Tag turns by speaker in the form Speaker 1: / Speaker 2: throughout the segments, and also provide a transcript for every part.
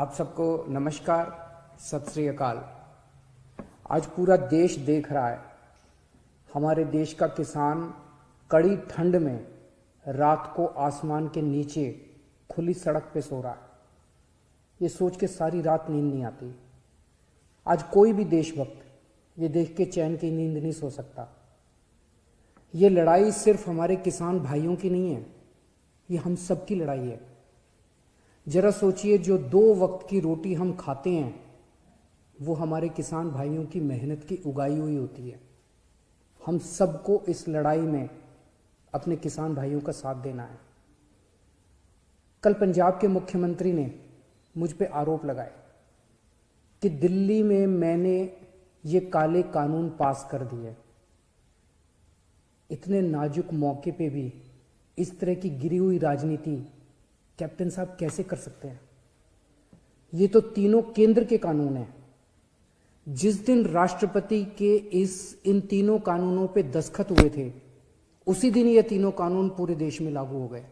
Speaker 1: आप सबको नमस्कार, सत श्री अकाल। आज पूरा देश देख रहा है, हमारे देश का किसान कड़ी ठंड में रात को आसमान के नीचे खुली सड़क पे सो रहा है। ये सोच के सारी रात नींद नहीं आती। आज कोई भी देशभक्त ये देख के चैन की नींद नहीं सो सकता। ये लड़ाई सिर्फ हमारे किसान भाइयों की नहीं है, ये हम सब की लड़ाई है। जरा सोचिए, जो 2 वक्त की रोटी हम खाते हैं वो हमारे किसान भाइयों की मेहनत की उगाई हुई होती है। हम सबको इस लड़ाई में अपने किसान भाइयों का साथ देना है। कल पंजाब के मुख्यमंत्री ने मुझ पे आरोप लगाए कि दिल्ली में मैंने ये काले कानून पास कर दिए। इतने नाजुक मौके पे भी इस तरह की गिरी हुई राजनीति कैप्टन साहब कैसे कर सकते हैं? ये तो तीनों केंद्र के कानून हैं। जिस दिन राष्ट्रपति के इन तीनों कानूनों पे दस्तखत हुए थे, उसी दिन ये तीनों कानून पूरे देश में लागू हो गए।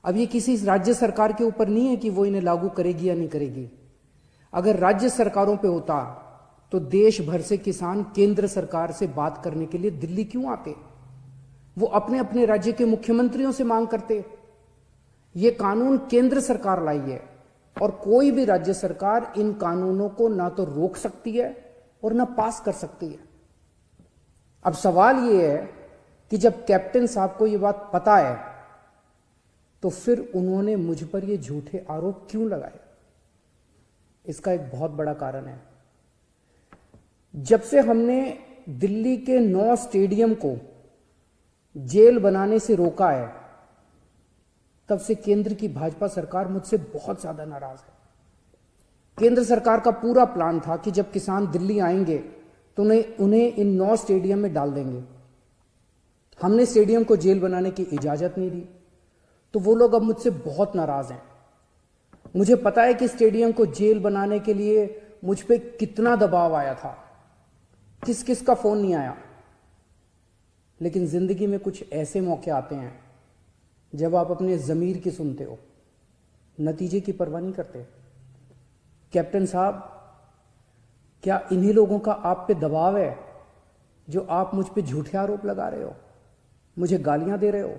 Speaker 1: अब ये किसी राज्य सरकार के ऊपर नहीं है कि वो इन्हें लागू करेगी या नहीं करेगी। अगर राज्य सरकारों पे होता तो देश भर से किसान केंद्र सरकार से बात करने के लिए दिल्ली क्यों आते? वो अपने अपने राज्य के मुख्यमंत्रियों से मांग करते। ये कानून केंद्र सरकार लाई है और कोई भी राज्य सरकार इन कानूनों को ना तो रोक सकती है और ना पास कर सकती है। अब सवाल ये है कि जब कैप्टन साहब को ये बात पता है तो फिर उन्होंने मुझ पर ये झूठे आरोप क्यों लगाए? इसका एक बहुत बड़ा कारण है। जब से हमने दिल्ली के 9 स्टेडियम को जेल बनाने से रोका है, तब से केंद्र की भाजपा सरकार मुझसे बहुत ज्यादा नाराज है। केंद्र सरकार का पूरा प्लान था कि जब किसान दिल्ली आएंगे तो उन्हें इन 9 स्टेडियम में डाल देंगे। हमने स्टेडियम को जेल बनाने की इजाजत नहीं दी, तो वो लोग अब मुझसे बहुत नाराज हैं। मुझे पता है कि स्टेडियम को जेल बनाने के लिए मुझ पे कितना दबाव आया था, किस किस का फोन नहीं आया। लेकिन जिंदगी में कुछ ऐसे मौके आते हैं जब आप अपने ज़मीर की सुनते हो, नतीजे की परवाह नहीं करते। कैप्टन साहब, क्या इन्हीं लोगों का आप पे दबाव है जो आप मुझ पे झूठे आरोप लगा रहे हो, मुझे गालियां दे रहे हो,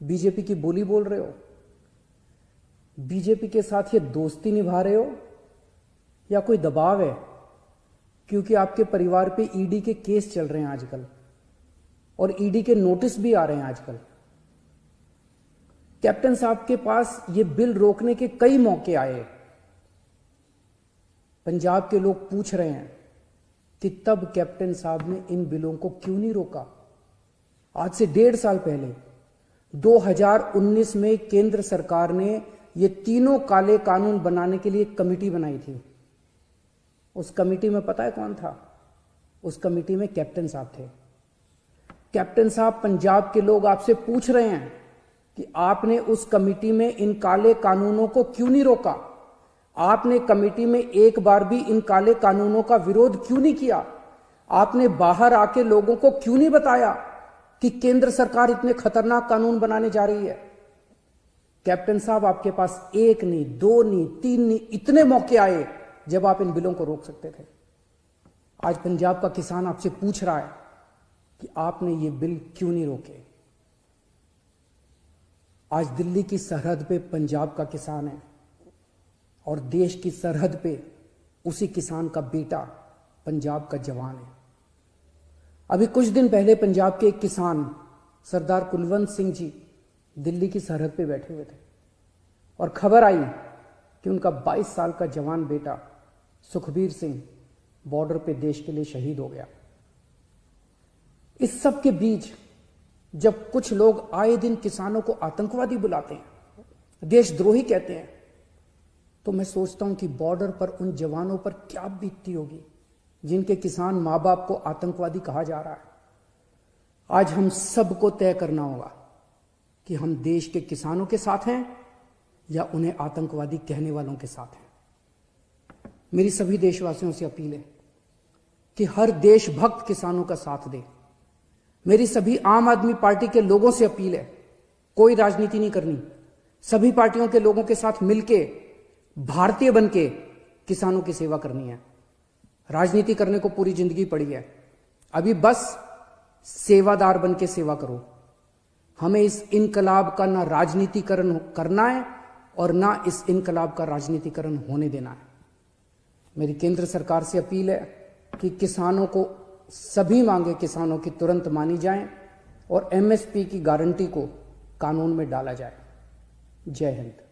Speaker 1: बीजेपी की बोली बोल रहे हो, बीजेपी के साथ ये दोस्ती निभा रहे हो, या कोई दबाव है क्योंकि आपके परिवार पे ईडी के केस चल रहे हैं आजकल और ईडी के नोटिस भी आ रहे हैं आजकल? कैप्टन साहब के पास ये बिल रोकने के कई मौके आए। पंजाब के लोग पूछ रहे हैं कि तब कैप्टन साहब ने इन बिलों को क्यों नहीं रोका? आज से 1.5 साल पहले 2019 में केंद्र सरकार ने ये तीनों काले कानून बनाने के लिए एक कमेटी बनाई थी। उस कमेटी में पता है कौन था? उस कमेटी में कैप्टन साहब थे। कैप्टन साहब, पंजाब के लोग आपसे पूछ रहे हैं कि आपने उस कमेटी में इन काले कानूनों को क्यों नहीं रोका? आपने कमेटी में एक बार भी इन काले कानूनों का विरोध क्यों नहीं किया? आपने बाहर आके लोगों को क्यों नहीं बताया कि केंद्र सरकार इतने खतरनाक कानून बनाने जा रही है? कैप्टन साहब, आपके पास 1 नहीं, 2 नहीं, 3 नहीं, इतने मौके आए जब आप इन बिलों को रोक सकते थे। आज पंजाब का किसान आपसे पूछ रहा है कि आपने ये बिल क्यों नहीं रोके। आज दिल्ली की सरहद पे पंजाब का किसान है और देश की सरहद पे उसी किसान का बेटा पंजाब का जवान है। अभी कुछ दिन पहले पंजाब के एक किसान सरदार कुलवंत सिंह जी दिल्ली की सरहद पे बैठे हुए थे और खबर आई कि उनका 22 साल का जवान बेटा सुखबीर सिंह बॉर्डर पे देश के लिए शहीद हो गया। इस सब के बीच जब कुछ लोग आए दिन किसानों को आतंकवादी बुलाते हैं, देशद्रोही कहते हैं, तो मैं सोचता हूं कि बॉर्डर पर उन जवानों पर क्या बीतती होगी जिनके किसान मां बाप को आतंकवादी कहा जा रहा है। आज हम सबको तय करना होगा कि हम देश के किसानों के साथ हैं या उन्हें आतंकवादी कहने वालों के साथ हैं। मेरी सभी देशवासियों से अपील है कि हर देशभक्त किसानों का साथ दे। मेरी सभी आम आदमी पार्टी के लोगों से अपील है, कोई राजनीति नहीं करनी, सभी पार्टियों के लोगों के साथ मिलके भारतीय बन के किसानों की सेवा करनी है। राजनीति करने को पूरी जिंदगी पड़ी है, अभी बस सेवादार बन के सेवा करो। हमें इस इनकलाब का ना राजनीतिकरण करना है और ना इस इनकलाब का राजनीतिकरण होने देना है। मेरी केंद्र सरकार से अपील है कि किसानों को सभी मांगे किसानों की तुरंत मानी जाएं और एमएसपी की गारंटी को कानून में डाला जाए। जय हिंद।